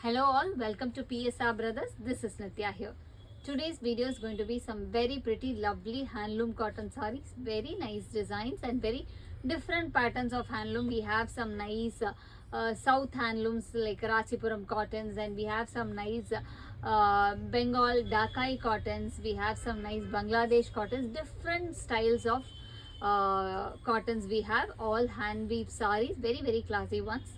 Hello all, welcome to PSR Brothers. This is Nitya here. Today's video is going to be some very pretty lovely handloom cotton sarees. Very nice designs and very different patterns of handloom. We have some nice South handlooms like Rachipuram cottons, and we have some nice Bengal Dakai cottons. We have some nice Bangladesh cottons. Different styles of cottons we have. All hand weave sarees. Very classy ones.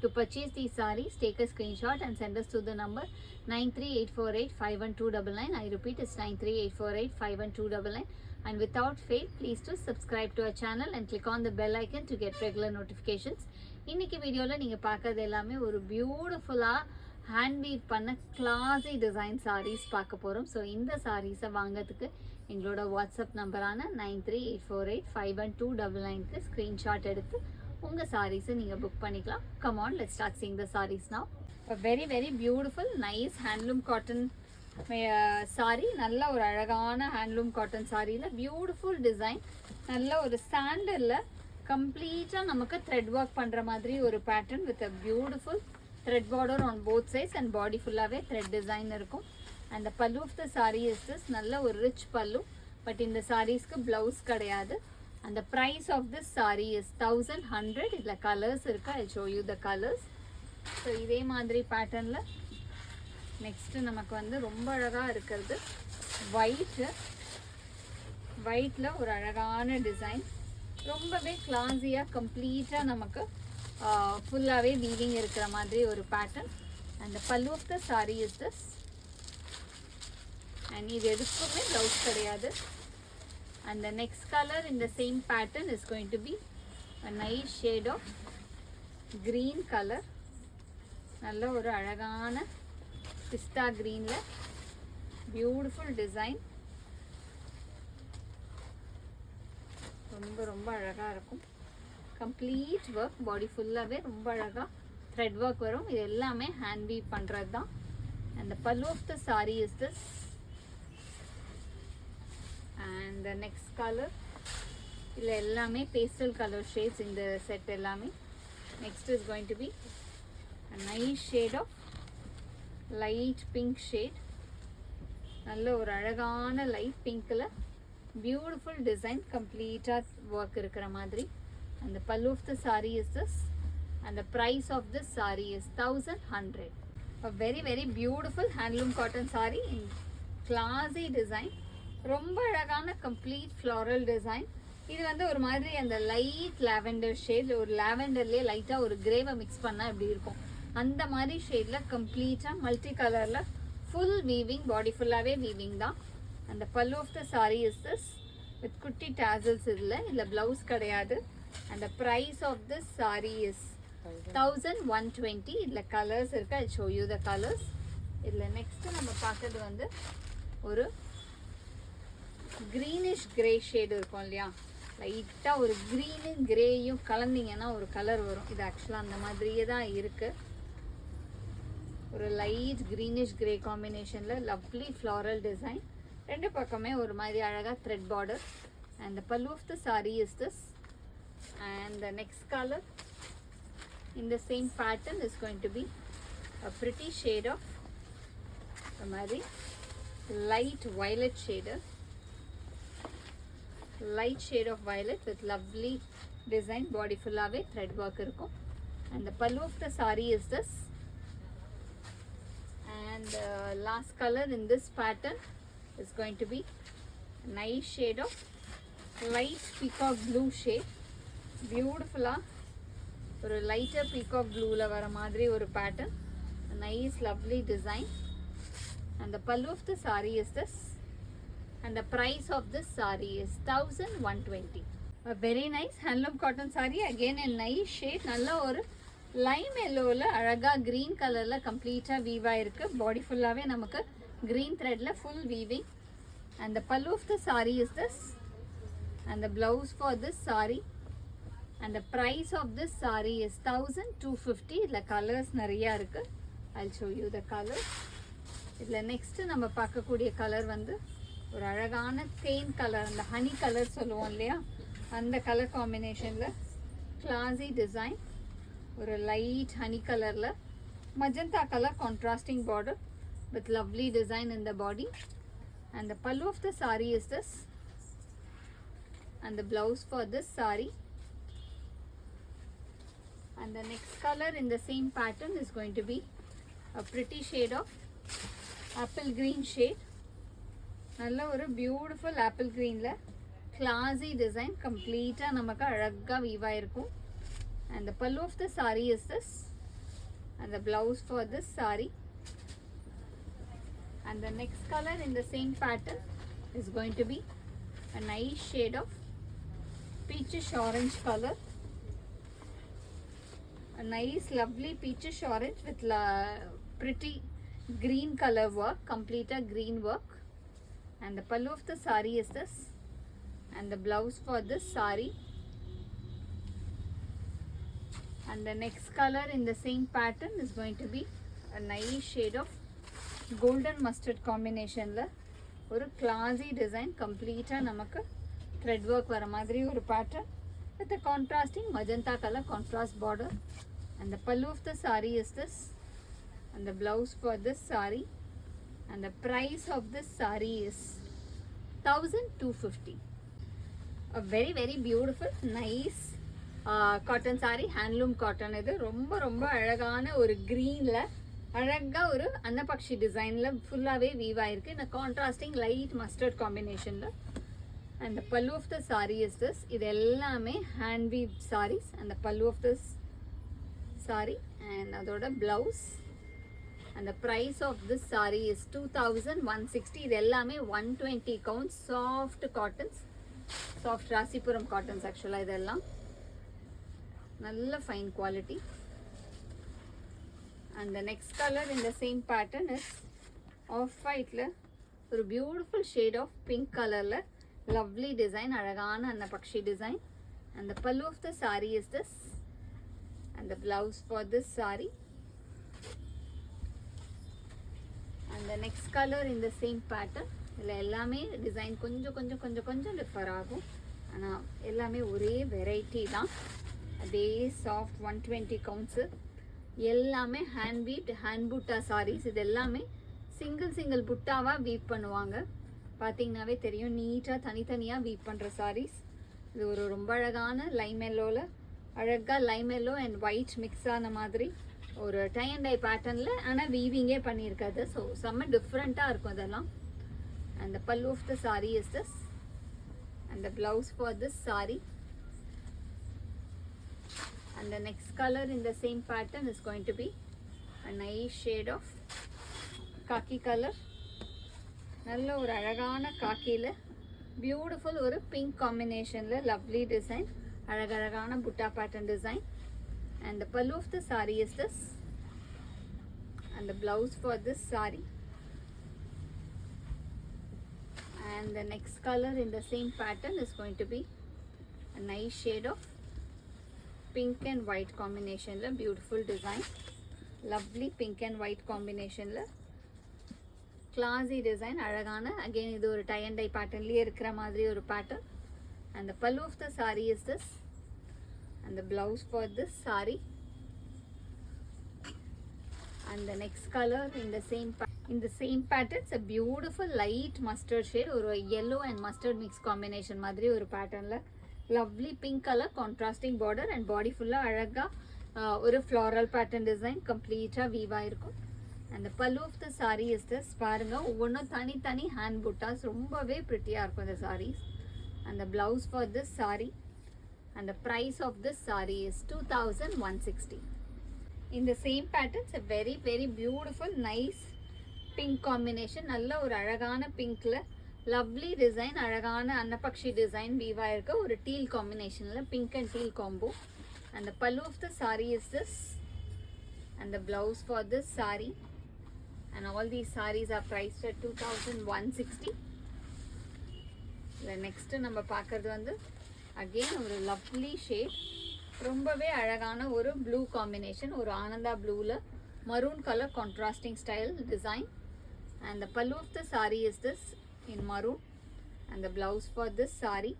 To purchase these sarees, take a screenshot and send us to the number 938485129. I repeat, it's 938485129. And without fail, please to subscribe to our channel and click on the bell icon to get regular notifications. இன்னைக்கு வீடியோல நீங்க பார்க்கிறது எல்லாமே ஒரு பியூட்டிஃபுல்லா hand we've பண்ண classy design saris பார்க்க போறோம். ஸோ இந்த சாரீஸை வாங்கிறதுக்கு எங்களோட வாட்ஸ்அப் நம்பரான 938485129க்கு ஸ்க்ரீன்ஷாட் எடுத்து உங்க சாரீஸை நீங்க புக் பண்ணிக்கலாம். Come on, let's start seeing the saris now. Very beautiful nice handloom cotton sari. நல்ல ஒரு அழகான ஹேண்ட்லூம் காட்டன் சாரியில் பியூட்டிஃபுல் டிசைன். நல்ல ஒரு சாண்டலில் கம்ப்ளீட்டாக நமக்கு த்ரெட் ஒர்க் பண்ணுற மாதிரி ஒரு pattern with a beautiful thread border on both sides and body ஃபுல்லாகவே த்ரெட் டிசைன் இருக்கும். And pallu of the sari is this. நல்ல ஒரு ரிச் பல்லு. பட் இந்த சாரீஸ்க்கு ப்ளவுஸ் கிடையாது. And the price of this saree is 1100. இதுல colors இருக்கு. I'll show you the colors. So இதே மாதிரி patternல next நமக்கு வந்து ரொம்ப அழகா இருக்கிறது whiteல ஒரு அழகான டிசைன். ரொம்பவே கிளாஸியா கம்ப்ளீட்டா நமக்கு ஃபுல்லாவே வீவிங் இருக்கிற மாதிரி ஒரு pattern. And the pallu of the saree is this. And இது எதுக்குமே ப்ளவுஸ் கிடையாது. And the next color in the same pattern is going to be a nice shade of green color. நல்ல ஒரு அழகான பிஸ்தா greenல beautiful design. ரொம்ப அழகா இருக்கும். complete work body full-ஆவே ரொம்ப அழகா thread work வரும். இது எல்லாமே hand weave பண்றது தான். And the pallu of the saree is this. And the next color இல்ல எல்லாமே pastel color shades in the set எல்லாமே. Next is going to be a nice shade of light pink shade. நல்ல ஒரு அழகான light pinkல beautiful design complete work இருக்கிற மாதிரி. And the pallu of the saree is this. And the price of this saree is 1100. A very beautiful handloom cotton saree in classy design. ரொம்ப அழகான complete floral design. இது வந்து ஒரு மாதிரி அந்த light lavender shade, ஒரு லாவெண்டர்லேயே லைட்டாக ஒரு கிரேவை மிக்ஸ் பண்ணால் எப்படி இருக்கும் அந்த மாதிரி ஷேடில் கம்ப்ளீட்டாக மல்டி கலரில் ஃபுல் வீவிங், பாடி ஃபுல்லாகவே வீவிங் தான். அந்த pallu of the sari is this with குட்டி டாசல்ஸ். இதில் ப்ளவுஸ் கிடையாது. அந்த price of this sari is 1120. இதில் கலர்ஸ் இருக்குது. I show you the colours. இதில் நெக்ஸ்ட்டு நம்ம பார்க்கறது வந்து ஒரு கிரீனிஷ் கிரே ஷேடு இருக்கும் இல்லையா, லைட்டாக ஒரு க்ரீனும் கிரேயும் கலந்தீங்கன்னா ஒரு கலர் வரும். இது ஆக்சுவலாக அந்த மாதிரியே தான் இருக்குது. ஒரு லைட் க்ரீனிஷ் கிரே காம்பினேஷனில் லவ்லி ஃப்ளாரல் டிசைன். ரெண்டு பக்கமே ஒரு மாதிரி அழகாக thread border. And the pallu of the sari is this. And the next colour in the same pattern is going to be a pretty shade of the மாதிரி light violet shade. light shade of violet with lovely design. body full-ஆவே thread work இருக்கும். and the pallu of the saree is this. and last color in this pattern is going to be a nice shade of light peacock blue shade. beautiful-ஆ ஒரு lighter peacock blue-ல வர மாதிரி ஒரு pattern. a nice lovely design. and the pallu of the saree is this. And the price of this saree is 1120. A very nice handloom cotton saree. Again a nice shade. நல்ல ஒரு lime yellowல அழகா green colorல கம்ப்ளீட்டா we've ஆயிருக்கு. பாடி ஃபுல்லாவே நமக்கு green threadல full weaving. And the pallu of the saree is this. And the blouse for this saree. And the price of this saree is 1250. இதுல colors நிறைய இருக்கு. I'll show you the colors. இதுல next நம்ம பார்க்கக்கூடிய colour வந்து ஒரு அழகான தேன் colour, அந்த ஹனி கலர் சொல்லுவோம் இல்லையா, அந்த கலர் காம்பினேஷனில் கிளாஸி டிசைன். ஒரு லைட் ஹனி கலரில் magenta color contrasting border with lovely design in the body, and the pallu of the saree is this, and the blouse for this saree. And the next color in the same pattern is going to be a pretty shade of apple green shade. நல்ல ஒரு beautiful apple க்ரீனில் classy design கம்ப்ளீட்டாக நமக்கு அழகாக வீவாக இருக்கும். And the pallu of the sari is this, and the blouse for this sari. And the next color in the same pattern is going to be a nice shade of peachish orange color. A nice lovely peachish orange with pretty green color work, complete a green work. And the pallu of the saree is this, and the blouse for this saree. And the next color in the same pattern is going to be a nice shade of golden mustard combination la ஒரு classy design complete நமக்கு thread work வர மாதிரி ஒரு pattern with a contrasting magenta color contrast border. And the pallu of the saree is this, and the blouse for this saree. And the price of this saree is 1250. A very very beautiful nice cotton saree, handloom cotton. இது ரொம்ப ரொம்ப அழகான ஒரு greenல அழகா ஒரு அன்னபக்ஷி டிசைன்ல ஃபுல்லாவே we've ஆயிருக்கு in a contrasting light mustard combinationல. And the pallu of the saree is this. இது எல்லாமே hand weave sarees. And the pallu of this saree and அதோட blouse. And the price of this saree is 2160. இது எல்லாமே 120 count soft cottons, soft Rasipuram cottons actually. இதெல்லாம் நல்ல fine quality. And the next color in the same pattern is off white la ஒரு beautiful shade of pink color la lovely design, அழகான annapakshi design. And the pallu of the saree is this, and the blouse for this saree. And the next color in the same pattern. இதில் எல்லாமே design கொஞ்சம் கொஞ்சம் கொஞ்சம் கொஞ்சம் differ ஆகும், ஆனால் எல்லாமே ஒரே வெரைட்டி தான். அதே சாஃப்ட் 120 கவுண்ட்ஸு, எல்லாமே ஹேண்ட் வீட் ஹேண்ட் புட்டா சாரீஸ். இது எல்லாமே சிங்கிள் புட்டாவாக வீவ் பண்ணுவாங்க. பார்த்தீங்கன்னாவே தெரியும், நீட்டாக தனித்தனியாக வீவ் பண்ணுற சாரீஸ். இது ஒரு ரொம்ப அழகான லைம் எல்லோவில் அழகாக Lime yellow and white mix ஆன மாதிரி ஒரு டை அண்ட் டை பேட்டர்னில், ஆனால் வீவிங்கே பண்ணியிருக்காது. ஸோ செம்ம டிஃப்ரெண்ட்டாக இருக்கும் இதெல்லாம். And the pallu of the sari is this, and the blouse for this sari. And the next colour in the same pattern is going to be a nice shade of khaki colour. நல்ல ஒரு அழகான காக்கியில் பியூட்டிஃபுல் ஒரு pink காம்பினேஷனில் lovely design, அழகழகான butta pattern design. And the pallu of the saree is this, and the blouse for this saree. And the next color in the same pattern is going to be a nice shade of pink and white combination la beautiful design, lovely pink and white combination la classy design, அழகான again இது ஒரு tie and dye patternலயே இருக்கிற மாதிரி ஒரு pattern. And the pallu of the saree is this, and the blouse for this saree. And the next color in the same pattern, it's a beautiful light mustard shade, or yellow and mustard mix combination madri or pattern la lovely pink color contrasting border and body full alaga or floral pattern design complete weave irukum. And the pallu of the saree is this. Parunga ovvonu tani hand buttas rombave pretty ah irukum the sarees. And the blouse for this saree. And the price of this saree is 2160. In the same patterns, a very very beautiful nice pink combination. நல்ல ஒரு அழகான பிங்க்ல lovely design, அழகான annapakshi design வீவா இருக்க ஒரு deal காம்பினேஷன்ல pink and teal combo. And the pallu of the saree is this, and the blouse for this saree. And all these sarees are priced at 2160. The next நம்ம பார்க்கிறது வந்து again ஒரு lovely shade, ரொம்பவே அழகான ஒரு blue combination, ஒரு ஆனந்தா ப்ளூவில் maroon colour contrasting style design. And the pallu of the sari is this in maroon, and the blouse for this saree.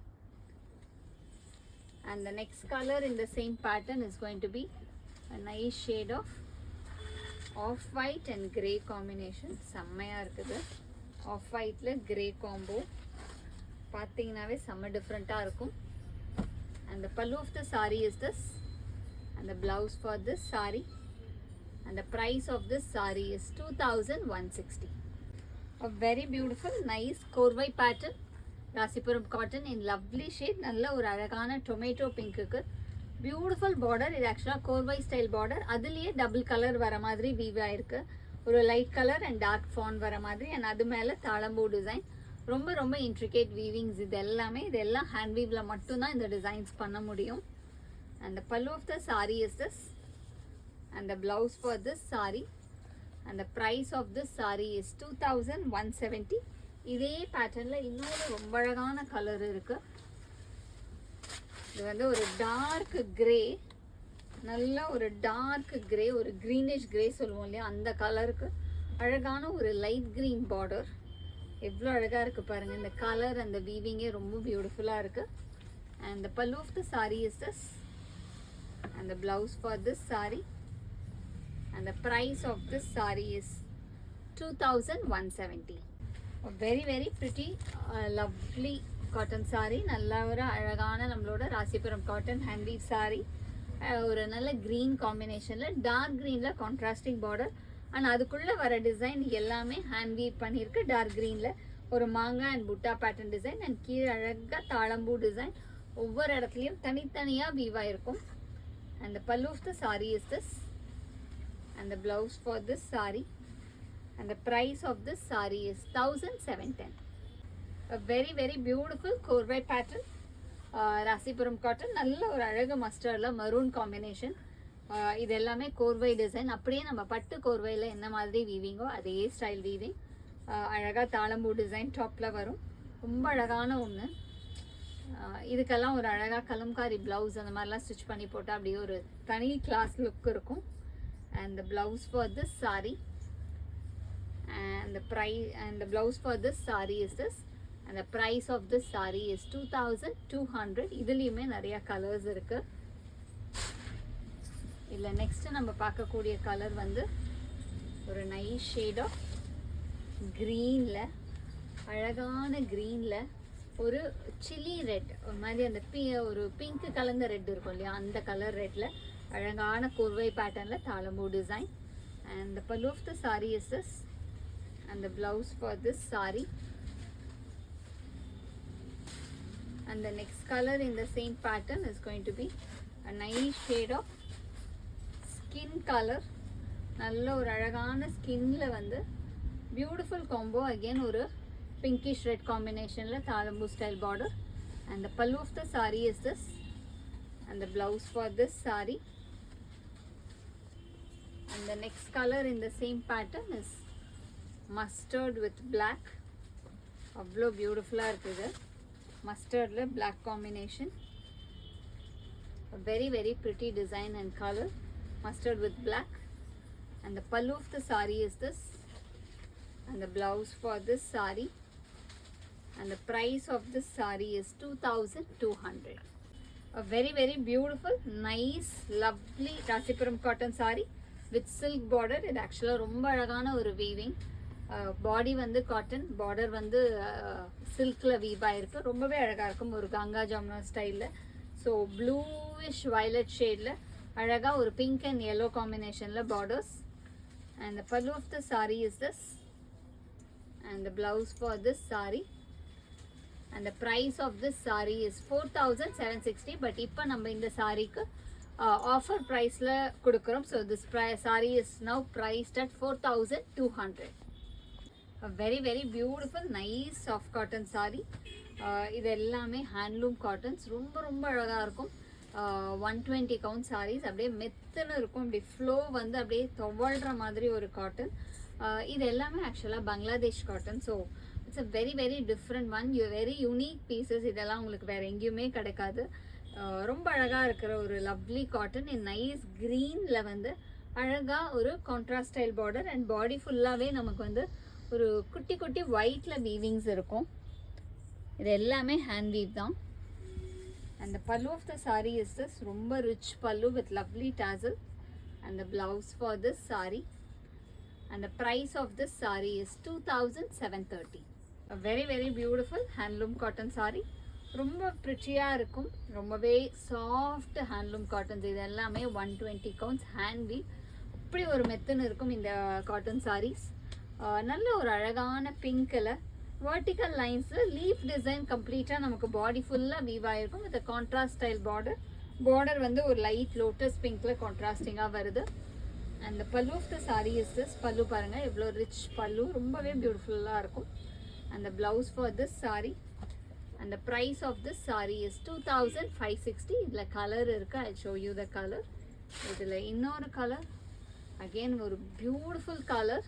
And the next color in the same pattern is going to be a nice shade of off white and grey combination செம்மையாக இருக்குது. Of ஒயிட்டில் grey combo பார்த்தீங்கன்னாவே செம்ம டிஃப்ரெண்ட்டாக இருக்கும். And the pallu of the saree is this, and the blouse for this saree, and the price of this saree is 2160. A very beautiful nice korvai pattern Rasipuram cotton in lovely shade. நல்ல ஒரு அழகான tomato பிங்க்குக்கு beautiful border. இது ஆக்சுவலாக கோர்வை style border. அதுலேயே double colour வர மாதிரி weave ஆயிருக்கு. ஒரு light colour and dark fawn வர மாதிரி. அண்ட் அது மேலே தாளம்பூ டிசைன். ரொம்ப ரொம்ப இன்ட்ரிகேட் வீவிங்ஸ் இது எல்லாமே. இதெல்லாம் ஹேண்ட் வீவில் மட்டும்தான் இந்த டிசைன்ஸ் பண்ண முடியும். And the pallu of the sari is this, and the blouse for this sari, and the price of this sari is 2170. இதே பேட்டர்னில் இன்னொரு ரொம்ப அழகான கலர் இருக்குது. இது வந்து ஒரு டார்க் கிரே, நல்ல ஒரு டார்க் கிரே, ஒரு க்ரீனிஷ் கிரே சொல்லுவோம் இல்லையா, அந்த கலருக்கு அழகான ஒரு லைட் க்ரீன் பார்டர். எவ்வளோ அழகாக இருக்குது பாருங்கள். இந்த கலர் அந்த வீவிங்கே ரொம்ப பியூட்டிஃபுல்லாக இருக்குது. And the pallu of the sari is this, and the blouse for this sari, and the price of this sari is 2170. Very very pretty lovely cotton sari. நல்ல ஒரு அழகான நம்மளோட Rasipuram cotton hand weave sari. ஒரு நல்ல க்ரீன் காம்பினேஷனில் டார்க் க்ரீனில் கான்ட்ராஸ்டிங் பார்டர். அண்ட் அதுக்குள்ளே வர டிசைன் எல்லாமே ஹேண்ட் வீவ் பண்ணியிருக்கு. டார்க் க்ரீனில் ஒரு மாங்காய் அண்ட் புட்டா பேட்டர்ன் டிசைன். அண்ட் கீழே அழகாக தாளம்பூ டிசைன். ஒவ்வொரு இடத்துலையும் தனித்தனியாக வீவாக இருக்கும். And the pallu of the sari is this, and the blouse for this sari, and the price of this sari is 1710. A very very beautiful கோர்வை பேட்டர்ன் ராசிபுரம் காட்டன். நல்ல ஒரு அழகு மஸ்டர்டில் மரூன் காம்பினேஷன். இது எல்லாமே கோர்வை டிசைன். அப்படியே நம்ம பட்டு கோர்வையில் என்ன மாதிரி வீவிங்கோ அதே ஸ்டைல் வீவிங். அழகாக தாளம்பூ டிசைன் டாப்பில் வரும். ரொம்ப அழகான ஒன்று. இதுக்கெல்லாம் ஒரு அழகாக கலம்காரி ப்ளவுஸ் அந்த மாதிரிலாம் ஸ்டிச் பண்ணி போட்டால் அப்படியே ஒரு தனி கிளாஸ் லுக் இருக்கும். And the blouse for this sari, and the blouse for this sari is this, and the price of this saree is 2200. இதுலயுமே நிறைய கலர்ஸ் இருக்கு. இல்ல நெக்ஸ்ட் நம்ம பார்க்கக்கூடிய கலர் வந்து ஒரு நைஸ் ஷேட் ஆஃப் கிரீன்ல, அழகான கிரீன்ல ஒரு சில்லி ரெட், ஒரு மாதிரி அந்த ஒரு பிங்க் கலந்த ரெட் இருக்கும் இல்லையா, அந்த கலர் ரெட்ல அழகான கோர்வை பேட்டர்ன்ல தாளம்பூ design. and the pallu of the saree is this, and the blouse for this saree. And the next color in the same pattern is going to be a nice shade of skin color. நல்ல ஒரு அழகான ஸ்கின்ல வந்து beautiful combo. Again ஒரு pinkish red காம்பினேஷனில் தாளம்பூ style border. and the pallu of the saree is this, and the blouse for this saree. and the next color in the same pattern is mustard with black. அவ்வளோ பியூட்டிஃபுல்லாக இருக்குது. mustardல black combination. A very very pretty design and color. Mustard with black. And the pallu of the saree is this, and the blouse for this saree, and the price of this saree is 2200. A very very beautiful nice lovely Rasipuram cotton saree with silk border. இது ஆக்சுவலாக ரொம்ப அழகான ஒரு weaving. பாடி வந்து cotton, border வந்து சில்கில் வீவாக இருக்குது. ரொம்பவே அழகாக இருக்கும். ஒரு கங்கா ஜாமுனா ஸ்டைலில். ஸோ ப்ளூவிஷ் வயலட் ஷேடில் அழகாக ஒரு பிங்க் அண்ட் yellow காம்பினேஷனில் borders. And the pallu of the sari is this, and the blouse for this sari, and the price of this sari is 4760. But இப்போ நம்ம இந்த சாரீக்கு ஆஃபர் ப்ரைஸில் கொடுக்குறோம். So this sari is now priced at 4200. A very very beautiful nice soft cotton saree. இது எல்லாமே handloom cottons. ரொம்ப ரொம்ப அழகாக இருக்கும். 120 கவுண்ட் sarees. அப்படியே மெத்துன்னு இருக்கும். அப்படி ஃப்ளோ வந்து அப்படியே துவழ்கிற மாதிரி ஒரு காட்டன். இது எல்லாமே ஆக்சுவலாக Bangladesh cotton. So it's a very very different one. Very unique pieces. இதெல்லாம் உங்களுக்கு வேறு எங்கேயுமே கிடைக்காது. ரொம்ப அழகாக இருக்கிற ஒரு லவ்லி காட்டன் இன் நைஸ் க்ரீனில் வந்து அழகாக ஒரு contrast style border. And body ஃபுல்லாகவே நமக்கு வந்து ஒரு குட்டி குட்டி ஒயிட்டில் வீவிங்ஸ் இருக்கும். இது எல்லாமே ஹேண்ட் வீவ் தான். And the pallu of the sari is this, ரொம்ப rich pallu with lovely tassel. And the blouse for this sari, and the price of this saree is 2730. A very very beautiful handloom cotton saree. ரொம்ப ப்ரிட்டியாக இருக்கும், ரொம்பவே soft handloom cottons. இது எல்லாமே 120 counts hand we've. அப்படி ஒரு மெத்துன்னு இருக்கும் இந்த காட்டன் சாரீஸ். நல்ல ஒரு அழகான பிங்க் கலர் வெர்டிக்கல் லைன்ஸில் லீஃப் டிசைன் கம்ப்ளீட்டாக நமக்கு பாடி ஃபுல்லாக வீவ் ஆகிருக்கும் வித் கான்ட்ராஸ்ட் ஸ்டைல் பார்டர் வந்து ஒரு லைட் லோட்டஸ் பிங்க்கில் கான்ட்ராஸ்டிங்காக வருது. And pallu of the sari is this. Pallu பாருங்கள் எவ்வளோ ரிச் பல்லு, ரொம்பவே பியூட்டிஃபுல்லாக இருக்கும். And blouse for this sari and the price of this saree is 2560. இதுல கலர் இருக்கு, I'll show you the color. இதுல இன்னொரு கலர், again ஒரு பியூட்டிஃபுல் கலர்,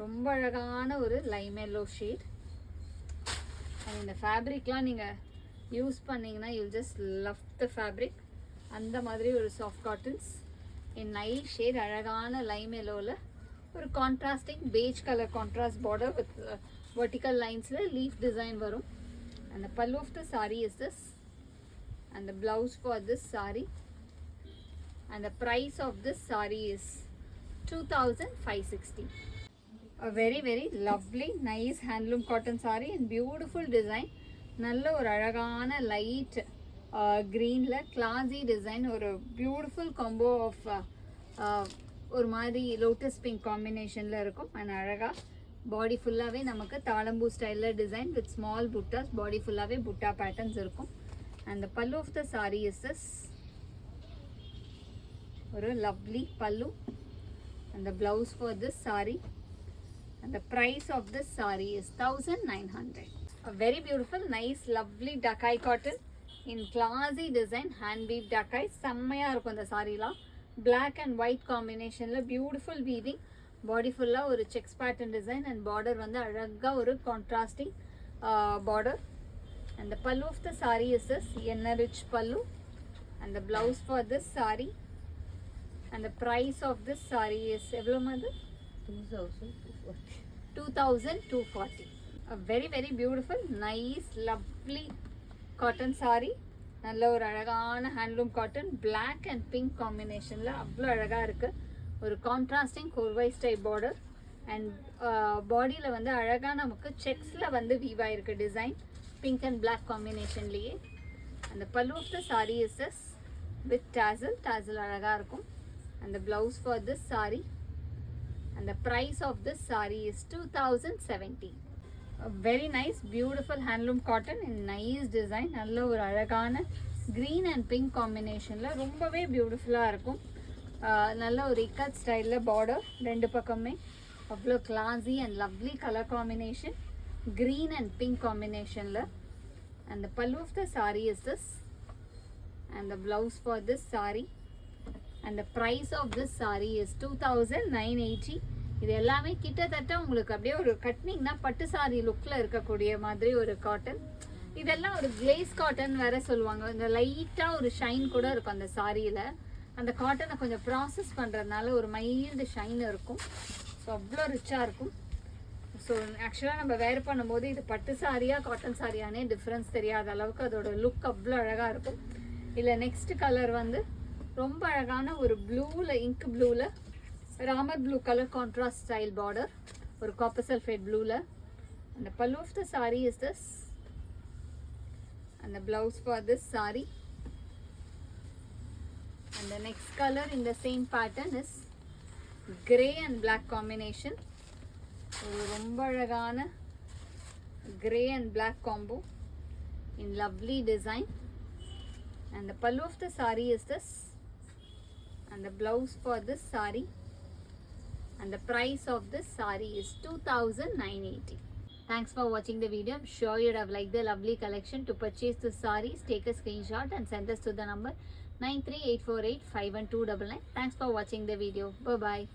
ரொம்ப அழகான ஒரு லைம் எல்லோ ஷேட். இந்த ஃபேப்ரிக்லாம் நீங்க யூஸ் பண்ணீங்கன்னா you'll just love the fabric. அந்த மாதிரி ஒரு soft cottons in nice shade, அழகான லைம் எல்லோல ஒரு contrasting beige colour contrast border with vertical லைன்ஸ்ல லீஃப் டிசைன் வரும். And the pallu of the saree is this, and the blouse for this saree, and the price of this saree is 2560. A very very lovely nice handloom cotton saree in beautiful design. நல்ல ஒரு அழகான light greenல classy design, ஒரு beautiful combo of ஒரு மாதிரி lotus pink combinationல இருக்கும். and அழகா பாடி ஃபுல்லாகவே நமக்கு தாளம்பூ ஸ்டைலில் டிசைன் வித் ஸ்மால் புட்டாஸ், பாடி ஃபுல்லாகவே புட்டா பேட்டர்ன்ஸ் இருக்கும். And the pallu of the sari is this. ஒரு lovely pallu and the blouse for this sari and the price of this sari is 1900. Very beautiful nice lovely Dhakai cotton in classy design hand weave Dhakai. செம்மையாக இருக்கும் இந்த சாரீலாம். Black and white காம்பினேஷனில் beautiful weaving, body ஃபுல்லாக ஒரு checks pattern design and border வந்து அழகாக ஒரு contrasting border. And the pallu of the sari is this, என்ன rich pallu. And the blouse for this sari and the price of this sari is எவ்வளோ மாதிரி 2240. Very very beautiful nice lovely cotton sari. நல்ல ஒரு அழகான handloom cotton, black and pink காம்பினேஷனில் அவ்வளோ அழகாக இருக்குது. ஒரு கான்ட்ராஸ்டிங் கோர்வைஸ் டைப் பார்டர் அண்ட் பாடியில் வந்து அழகாக நமக்கு செக்ஸில் வந்து வீவ் ஆகிருக்கு டிசைன் பிங்க் அண்ட் பிளாக் காம்பினேஷன்லேயே. அந்த pallu of the sari is this with tassel அழகாக இருக்கும். அந்த blouse for this sari and the price of this sari is 2070. Very nice beautiful handloom cotton in nice design. நல்ல ஒரு அழகான க்ரீன் அண்ட் பிங்க் காம்பினேஷனில் ரொம்பவே பியூட்டிஃபுல்லாக இருக்கும். நல்ல ஒரு இக்கட் ஸ்டைலில் பார்டர் ரெண்டு பக்கமே அவ்வளோ classy and lovely colour combination, green and pink காம்பினேஷனில். And the pallu of the sari is this and the blouse for this sari and the price of this sari is 2980. இது எல்லாமே கிட்டத்தட்ட உங்களுக்கு அப்படியே ஒரு கட்னிங்னா பட்டு சாரி லுக்கில் இருக்கக்கூடிய மாதிரி ஒரு காட்டன். இதெல்லாம் ஒரு கிளேஸ் காட்டன் வேற சொல்லுவாங்க. இந்த லைட்டாக ஒரு ஷைன் கூட இருக்கும் அந்த சாரியில். அந்த காட்டனை கொஞ்சம் ப்ராசஸ் பண்ணுறதுனால ஒரு மைல்டு ஷைன் இருக்கும். ஸோ அவ்வளோ ரிச்சாக இருக்கும். ஸோ ஆக்சுவலாக நம்ம வேர் பண்ணும்போது இது பட்டு சாரியா காட்டன் சாரியானே டிஃப்ரென்ஸ் தெரியாத அளவுக்கு அதோட லுக் அவ்வளோ அழகாக இருக்கும். இல்லை நெக்ஸ்ட் கலர் வந்து ரொம்ப அழகான ஒரு ப்ளூவில் இங்க் ப்ளூவில் Ramar blue colour contrast style border, ஒரு காப்பர் சல்ஃபேட் ப்ளூவில். அந்த pallu of the sari is this and the blouse for this saree. And the next color in the same pattern is grey and black combination. ஒரு ரொம்ப அழகான grey and black combo in lovely design. And the pallu of the saree is this and the blouse for this saree and the price of this saree is 2980. Thanks for watching the video. I'm sure you'd have liked the lovely collection. To purchase the sarees, take a screenshot and send us to the number 93848 51299. Thanks for watching the video. Bye bye.